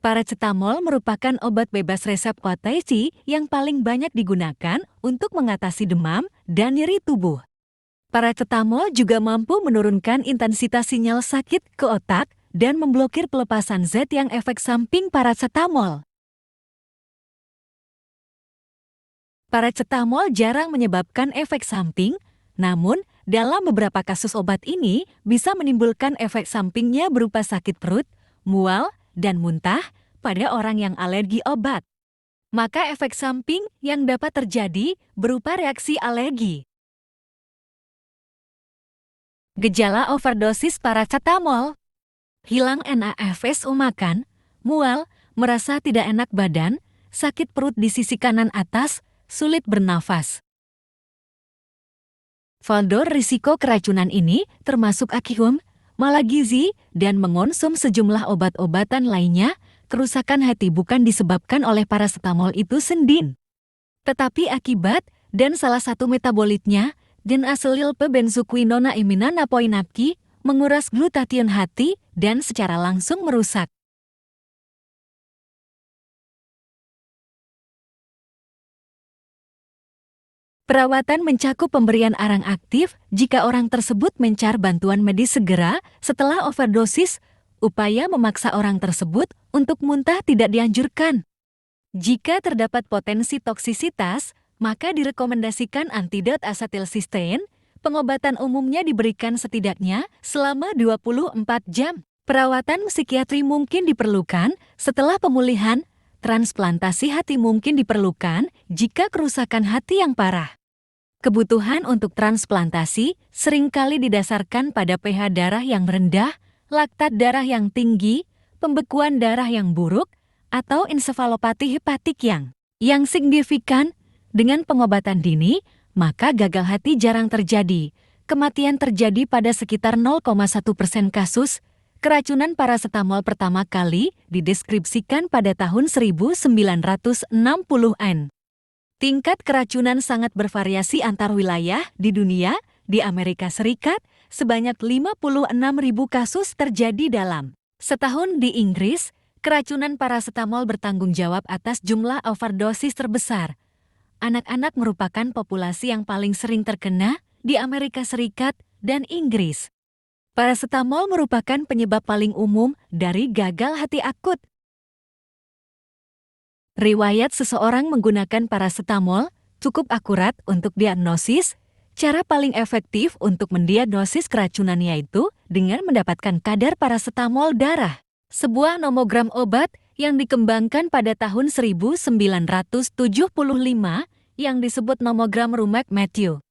Paracetamol merupakan obat bebas resep OTC yang paling banyak digunakan untuk mengatasi demam dan nyeri tubuh. Paracetamol juga mampu menurunkan intensitas sinyal sakit ke otak dan memblokir pelepasan zat yang efek samping paracetamol. Paracetamol jarang menyebabkan efek samping, namun dalam beberapa kasus obat ini bisa menimbulkan efek sampingnya berupa sakit perut, mual, dan muntah pada orang yang alergi obat. Maka efek samping yang dapat terjadi berupa reaksi alergi. Gejala overdosis paracetamol: hilang nafsu makan, mual, merasa tidak enak badan, sakit perut di sisi kanan atas, sulit bernafas. Faktor risiko keracunan ini termasuk akium, malagizi, dan mengonsum sejumlah obat-obatan lainnya. Kerusakan hati bukan disebabkan oleh paracetamol itu sendiri, tetapi akibat dan salah satu metabolitnya, D-asetiylbenzoquinona-imina-napoinapki, menguras glutathione hati dan secara langsung merusak. Perawatan mencakup pemberian arang aktif jika orang tersebut mencari bantuan medis segera setelah overdosis. Upaya memaksa orang tersebut untuk muntah tidak dianjurkan. Jika terdapat potensi toksisitas, maka direkomendasikan antidot asetilsistein. Pengobatan umumnya diberikan setidaknya selama 24 jam. Perawatan psikiatri mungkin diperlukan setelah pemulihan. Transplantasi hati mungkin diperlukan jika kerusakan hati yang parah. Kebutuhan untuk transplantasi seringkali didasarkan pada pH darah yang rendah, laktat darah yang tinggi, pembekuan darah yang buruk, atau ensefalopati hepatik yang signifikan. Dengan pengobatan dini, maka gagal hati jarang terjadi. Kematian terjadi pada sekitar 0,1% kasus. Keracunan paracetamol pertama kali dideskripsikan pada tahun 1960-an. Tingkat keracunan sangat bervariasi antar wilayah di dunia. Di Amerika Serikat, sebanyak 56.000 kasus terjadi dalam setahun. Di Inggris, keracunan paracetamol bertanggung jawab atas jumlah overdosis terbesar. Anak-anak merupakan populasi yang paling sering terkena di Amerika Serikat dan Inggris. Paracetamol merupakan penyebab paling umum dari gagal hati akut. Riwayat seseorang menggunakan paracetamol cukup akurat untuk diagnosis. Cara paling efektif untuk mendiagnosis keracunan yaitu dengan mendapatkan kadar paracetamol darah. Sebuah nomogram obat yang dikembangkan pada tahun 1975 yang disebut nomogram Rumack-Matthew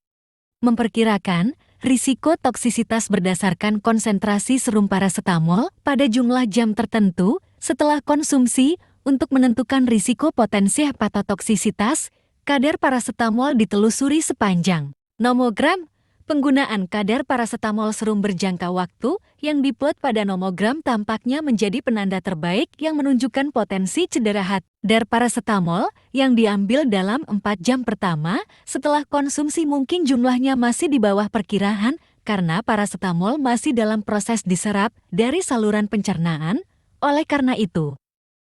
memperkirakan risiko toksisitas berdasarkan konsentrasi serum paracetamol pada jumlah jam tertentu setelah konsumsi. Untuk menentukan risiko potensi hepatotoksisitas, kadar paracetamol ditelusuri sepanjang nomogram. Penggunaan kadar paracetamol serum berjangka waktu yang diplot pada nomogram tampaknya menjadi penanda terbaik yang menunjukkan potensi cedera hati. Kadar paracetamol yang diambil dalam 4 jam pertama setelah konsumsi mungkin jumlahnya masih di bawah perkiraan karena paracetamol masih dalam proses diserap dari saluran pencernaan. Oleh karena itu,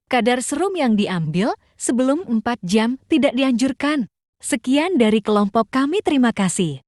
kadar serum yang diambil sebelum 4 jam tidak dianjurkan. Sekian dari kelompok kami, terima kasih.